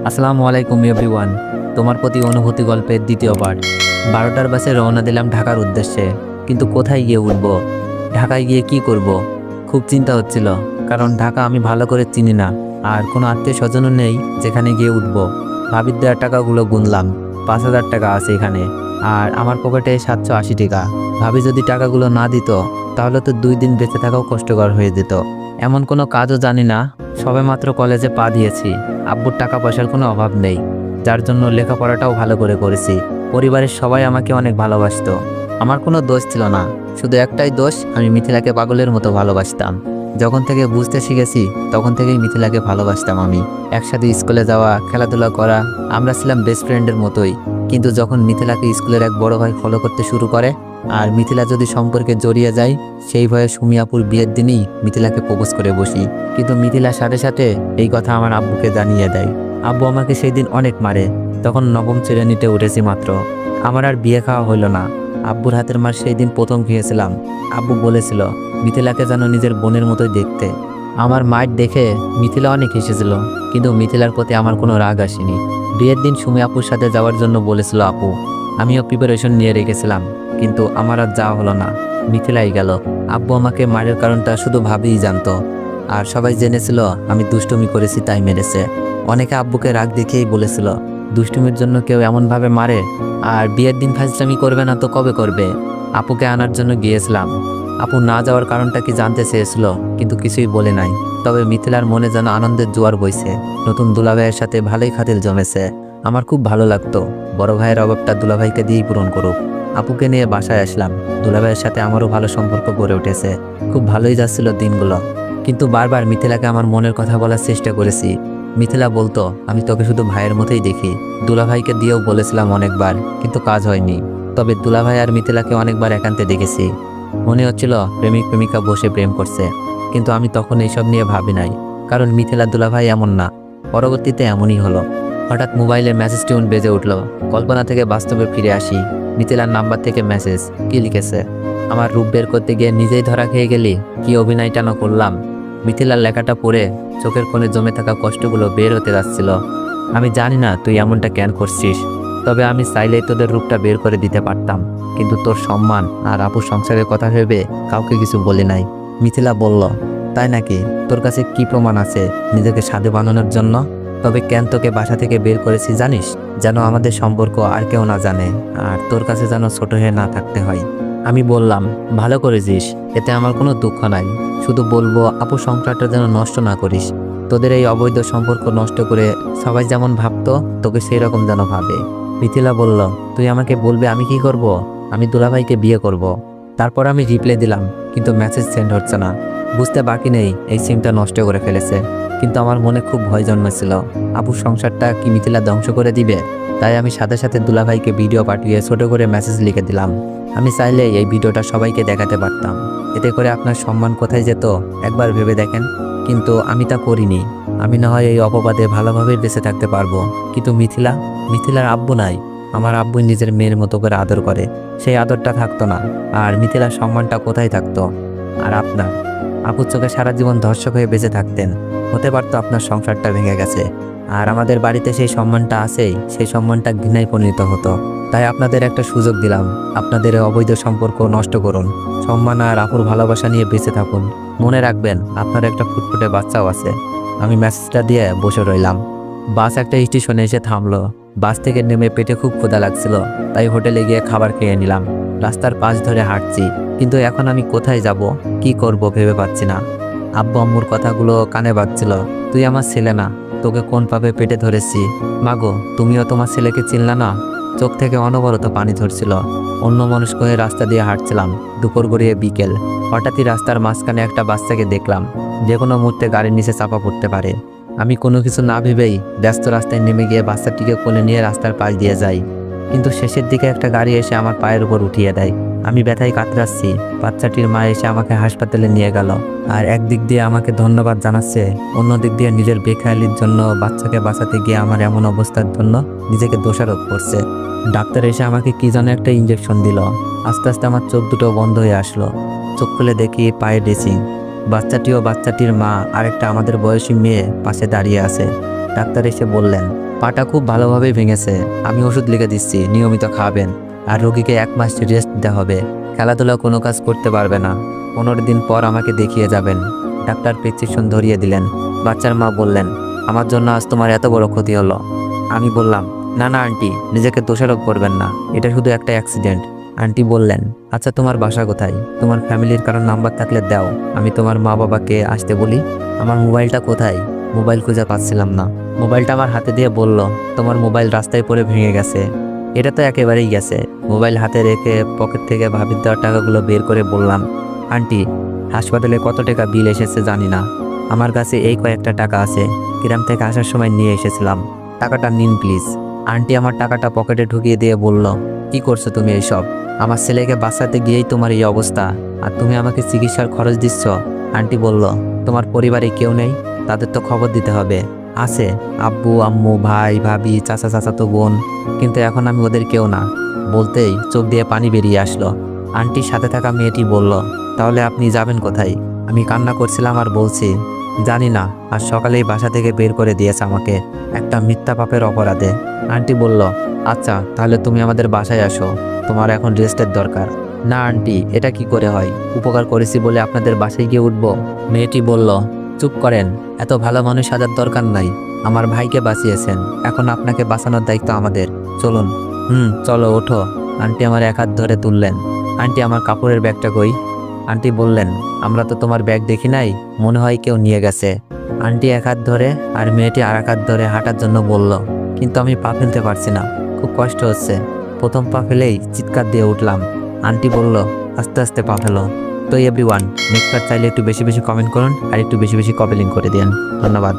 আসসালামু আলাইকুম এভরিওয়ান। তোমার প্রতি অনুভূতি গল্পের দ্বিতীয় পার্ট। 12টার বাসে রওনা দিলাম ঢাকার উদ্দেশ্যে, কিন্তু কোথায় গিয়ে উঠব, ঢাকায় গিয়ে কি করব, খুব চিন্তা হচ্ছিল। কারণ ঢাকা আমি ভালো করে চিনি না, আর কোনো আত্মীয় স্বজনও নেই যেখানে গিয়ে উঠব। ভাবির দেওয়ার টাকাগুলো গুনলাম, 5,000 টাকা আছে এখানে, আর আমার পকেটে 780 টাকা। ভাবি যদি টাকাগুলো না দিত তাহলে তো 2 দিন বেঁচে থাকাও কষ্টকর হয়ে যেত। এমন কোনো কাজও জানি না, সবেমাত্র কলেজে পা দিয়েছি। আব্বুর টাকা পয়সার কোনো অভাব নেই, যার জন্য লেখাপড়াটাও ভালো করে করেছি। পরিবারের সবাই আমাকে অনেক ভালোবাসতো। আমার কোনো দোষ ছিল না, শুধু একটাই দোষ, আমি মিথিলাকে পাগলের মতো ভালোবাসতাম। যখন থেকে বুঝতে শিখেছি তখন থেকেই মিথিলাকে ভালোবাসতাম আমি। একসাথে স্কুলে যাওয়া, খেলাধুলা করা, আমরা ছিলাম বেস্ট ফ্রেন্ডের মতোই। কিন্তু যখন মিথিলাকে স্কুলের এক বড় ভাই ফলো করতে শুরু করে, আর মিথিলা যদি সম্পর্কে জড়িয়ে যায়, সেই ভয়ে সুমিয়াপুর বিয়ের দিনই মিথিলাকে প্রপোজ করে বসি। কিন্তু মিথিলার সাথে সাথে এই কথা আমার আব্বুকে জানিয়ে দেয়। আব্বু আমাকে সেই দিন অনেক মারে। তখন নবম শ্রেণীতে উঠেছি মাত্র। আমার আর বিয়ে খাওয়া হলো না। আব্বুর হাতের মার সেই দিন প্রথম খেয়েছিলাম। আব্বু বলেছিল মিথিলাকে যেন নিজের বোনের মতোই দেখতে। আমার মায়ের দেখে মিথিলা অনেক হেসেছিল, কিন্তু মিথিলার প্রতি আমার কোনো রাগ আসেনি। বিয়ের দিন সুমি আপুর সাথে যাওয়ার জন্য বলেছিল আপু, আমিও প্রিপারেশন নিয়ে রেখেছিলাম, কিন্তু আমার আর যাওয়া হলো না, মিথিলাই গেল। আব্বু আমাকে মারের কারণটা শুধু ভাবিই জানতো, আর সবাই জেনেছিল আমি দুষ্টুমি করেছি তাই মেরেছে। অনেকে আব্বুকে রাগ দেখিয়েই বলেছিল দুষ্টুমির জন্য কেউ এমনভাবে মারে, আর বিয়ের দিন ফাজলামি করবে না তো কবে করবে। আপুকে আনার জন্য গিয়েছিলাম। আপু না যাওয়ার কারণটা কি জানতে চেয়েছিল, কিন্তু কিছুই বলে নাই। তবে মিথিলার মনে যেন আনন্দের জোয়ার বইছে। নতুন দুলাভাইয়ের সাথে ভালোই খাতির জমেছে। আমার খুব ভালো লাগতো বড় ভাইয়ের অভাবটা দুলাভাইকে দিয়েই পূরণ করুক। আপুকে নিয়ে বাসায় আসলাম। দুলাভাইয়ের সাথে আমারও ভালো সম্পর্ক গড়ে উঠেছে। খুব ভালোই যাচ্ছিল দিনগুলো। কিন্তু বারবার মিথিলাকে আমার মনের কথা বলার চেষ্টা করেছি। মিথিলা বলতো আমি তোকে শুধু ভাইয়ের মতোই দেখি। দুলাভাইকে দিয়েও বলেছিলাম অনেকবার, কিন্তু কাজ হয়নি। তবে দুলাভাই আর মিথিলাকে অনেকবার একান্তে দেখেছি। মনে হচ্ছিল প্রেমিক প্রেমিকা বসে প্রেম করছে, কিন্তু আমি তখন এইসব নিয়ে ভাবি নাই, কারণ মিথিলা দুলাভাই এমন না। পরবর্তীতে এমনই হলো। হঠাৎ মোবাইলের মেসেজ টিউন বেজে উঠল। কল্পনা থেকে বাস্তবে ফিরে আসি। মিথিলার নাম্বার থেকে মেসেজ। কি লিখেছে? আমার রূপ বের করতে গিয়ে নিজেই ধরা খেয়ে গেলি, কি অভিনয়টা না করলাম। মিথিলার লেখাটা পড়ে চোখের কোণে জমে থাকা কষ্টগুলো বের হতে যাচ্ছিল। আমি জানি না তুই এমনটা কেন করছিস, তবে আমি চাইলেই তোদের রূপটা বের করে দিতে পারতাম, কিন্তু তোর সম্মান আর আপুর সংসারের কথা ভেবে কাউকে কিছু বলি নাই। মিথিলা বলল, তাই নাকি? তোর কাছে কি প্রমাণ আছে নিজেকে সাধু বানানোর জন্য? তবে কেন তোকে বাসা থেকে বের করেছি জানিস? যেন আমাদের সম্পর্ক আর কেউ না জানে, আর তোর কাছে যেন ছোট হয়ে না থাকতে হয়। আমি বললাম, ভালো করেছিস, এতে আমার কোনো দুঃখ নাই। শুধু বলবো আপুর সংসারটা যেন নষ্ট না করিস। তোদের এই অবৈধ সম্পর্ক নষ্ট করে সবাই যেমন ভাবতো তোকে সেই রকম যেন ভাবে। মিথিলা বলল, তুই আমাকে বলবে আমি কি করব? আমি দুলাভাইকে বিয়ে করব। তারপর আমি রিপ্লাই দিলাম, কিন্তু মেসেজ সেন্ড হচ্ছে না। বুঝতে বাকি নেই এই সিমটা নষ্ট করে ফেলেছে। কিন্তু আমার মনে খুব ভয় জন্মেছিল, আপুর সংসারটা কি মিথিলা ধ্বংস করে দিবে। তাই আমি সাথে সাথে দুলাভাইকে ভিডিও পাঠিয়ে ছোট করে মেসেজ লিখে দিলাম। আমি চাইলে এই ভিডিওটা সবাইকে দেখাতে পারতাম, এতে করে আপনার সম্মান কোথায় যেত একবার ভেবে দেখেন। কিন্তু আমি তা করিনি। আমি না হয় এই অপবাদে ভালোভাবে বেঁচে থাকতে পারবো, কিন্তু মিথিলার আব্বু নাই। আমার আব্বু নিজের মেয়ের মতো করে আদর করে, সেই আদরটা থাকতো না। আর মিথিলার সম্মানটা কোথায় থাকতো? আর আপনার আপুর চোখে সারা জীবন ধর্ষক হয়ে বেঁচে থাকতেন। হতে পারতো আপনার সংসারটা ভেঙে গেছে, আর আমাদের বাড়িতে সেই সম্মানটা আছেই, সেই সম্মানটা ঘৃণায় পরিণত হতো। তাই আপনাদের একটা সুযোগ দিলাম, আপনাদের অবৈধ সম্পর্ক নষ্ট করুন, সম্মান আর আপুর ভালোবাসা নিয়ে বেঁচে থাকুন। মনে রাখবেন আপনার একটা ফুটফুটে বাচ্চাও আছে। আমি মেসেজটা দিয়ে বসে রইলাম। বাস একটা স্টেশনে এসে থামলো। বাস থেকে নেমে পেটে খুব ক্ষুধা লাগছিল, তাই হোটেলে গিয়ে খাবার খেয়ে নিলাম। রাস্তার পাশ ধরে হাঁটছি, কিন্তু এখন আমি কোথায় যাব, কি করব ভেবে পাচ্ছি না। আব্বু আম্মুর কথাগুলো কানে বাজছিল। তুই আমার ছেলে না, তোকে কোন পাবে পেটে ধরেছি। মাগো, তুমিও তোমার ছেলেকে চিনলা না? চোখ থেকে অনবরত পানি ধরছিল। অন্য মনস্ক হয়ে রাস্তা দিয়ে হাঁটছিলাম। দুপুর গড়িয়ে বিকেল। হঠাৎই রাস্তার মাঝখানে একটা বাচ্চাকে দেখলাম, যে কোনো মুহূর্তে গাড়ির নিচে চাপা পড়তে পারে। আমি কোনো কিছু না ভেবেই ব্যস্ত রাস্তায় নেমে গিয়ে বাচ্চাটিকে কোলে নিয়ে রাস্তার পাশ দিয়ে যাই, কিন্তু শেষের দিকে একটা গাড়ি এসে আমার পায়ের উপর উঠিয়ে দেয়। আমি ব্যথায় কাতরাচ্ছি। বাচ্চাটির মা এসে আমাকে হাসপাতালে নিয়ে গেল, আর একদিক দিয়ে আমাকে ধন্যবাদ জানাচ্ছে, অন্য দিক দিয়ে নিজের বেখেয়ালির জন্য বাচ্চাকে বাঁচাতে গিয়ে আমার এমন অবস্থার জন্য নিজেকে দোষারোপ করছে। ডাক্তার এসে আমাকে কি যেন একটা ইঞ্জেকশন দিল। আস্তে আস্তে আমার চোখ দুটো বন্ধ হয়ে আসলো। চোখ খুলে দেখি পায়ে ড্রেসিং। বাচ্চাটি ও বাচ্চাটির মা আরেকটা আমাদের বয়সী মেয়ে পাশে দাঁড়িয়ে আছে। ডাক্তার এসে বললেন, পাটা খুব ভালোভাবেই ভেঙেছে। আমি ওষুধ লিখে দিচ্ছি, নিয়মিত খাবেন। আর রোগীকে 1 মাস রেস্ট দিতে হবে। খেলাধুলা কোনো কাজ করতে পারবে না। 15 দিন পর আমাকে দেখিয়ে যাবেন। ডাক্তার প্রেসক্রিপশন ধরিয়ে দিলেন। বাচ্চার মা বললেন, আমার জন্য আজ তোমার এত বড় ক্ষতি হলো। আমি বললাম, না না আন্টি, নিজেকে দোষারোপ করবেন না, এটা শুধু একটা অ্যাক্সিডেন্ট। আন্টি বললেন, আচ্ছা তোমার বাসা কোথায়? তোমার ফ্যামিলির কারোর নাম্বার থাকলে দাও, আমি তোমার মা বাবাকে আসতে বলি। আমার মোবাইলটা কোথায়? মোবাইল খুঁজে পাচ্ছিলাম না। মোবাইলটা আমার হাতে দিয়ে বলল, তোমার মোবাইল রাস্তায় পড়ে ভেঙে গেছে। এটা তো একেবারেই গেছে। মোবাইল হাতে রেখে পকেট থেকে ভাবির দেওয়ার টাকাগুলো বের করে বললাম, আন্টি, হাসপাতালে কত টাকা বিল এসেছে জানি না, আমার কাছে এই কয়েকটা টাকা আছে, গ্রাম থেকে আসার সময় নিয়ে এসেছিলাম, টাকাটা নিন প্লিজ। আন্টি আমার টাকাটা পকেটে ঢুকিয়ে দিয়ে বলল, কি করছো তুমি এইসব? আমার ছেলেকে বাঁচাতে গিয়েই তোমার এই অবস্থা, আর তুমি আমাকে চিকিৎসার খরচ দিচ্ছ। আন্টি বলল, তোমার পরিবারে কেউ নেই? তাদের তো খবর দিতে হবে। আছে, আব্বু আম্মু ভাই ভাবি চাচা চাচাতো বোন, কিন্তু এখন আমি ওদের কেউ না। বলতেই চোখ দিয়ে পানি বেরিয়ে আসলো। আন্টির সাথে থাকা মেয়েটি বলল, তাহলে আপনি যাবেন কোথায়? আমি কান্না করছিলাম আর বলছি, জানি না, আর সকালেই বাসা থেকে বের করে দিয়েছে আমাকে একটা মিথ্যা পাপের অপরাধে। আন্টি বলল, আচ্ছা তাহলে তুমি আমাদের বাসায় আসো, তোমার এখন রেস্টের দরকার। না আন্টি, এটা কি করে হয়? উপকার করেছি বলে আপনাদের বাসায় গিয়ে উঠবো? মেয়েটি বলল, চুপ করেন, এত ভালো মানুষ সাজার দরকার নাই। আমার ভাইকে বাঁচিয়েছেন, এখন আপনাকে বাঁচানোর দায়িত্ব আমাদের। চলুন। চলো ওঠো। আন্টি আমার 1 হাত ধরে তুললেন। আন্টি আমার কাপড়ের ব্যাগটা কই? আন্টি বললেন, আমরা তো তোমার ব্যাগ দেখি নাই, মনে হয় কেউ নিয়ে গেছে। আন্টি 1 হাত ধরে আর মেয়েটি আর 1 হাত ধরে হাঁটার জন্য বলল, কিন্তু আমি পা ফেলতে পারছি না, খুব কষ্ট হচ্ছে। প্রথম পা ফেলেই চিৎকার দিয়ে উঠলাম। আন্টি বলল, আস্তে আস্তে পা ফেলো। তো এভরিওয়ান, নেক্সট চাইলে একটু বেশি বেশি কমেন্ট করুন আর একটু বেশি বেশি কপি লিঙ্ক করে দিন। ধন্যবাদ।